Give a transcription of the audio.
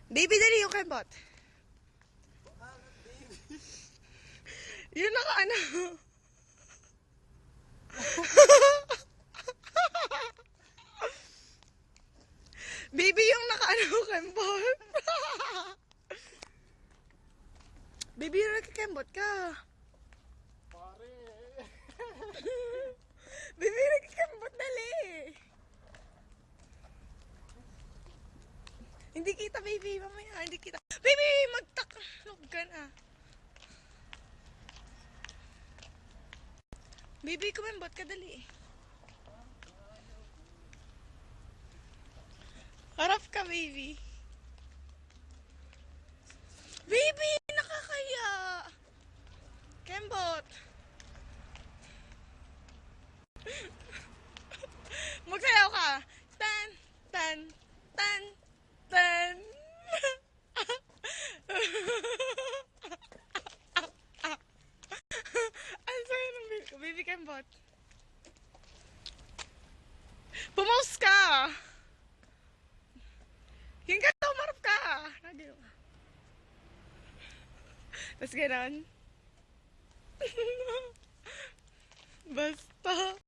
Baby, dali yung kembot. Yun naka ano. Baby, yung naka ano kembot. Baby, yung nagkakembot ka. Pare. Baby, nagkakembot, dali. Hindi kita, baby. Mamaya, hindi kita. Baby, magtaklog ka na. Baby, kumembot ka, dali. Harap ka, baby. Baby, nakakaya. Kembot. Magsayaw ka. Tan, tan, tan, tan. Ang saya ng baby ko. Baby Kembot. Pumouse ka. Yung ka, umarap ka. Tapos gano'n. Basta.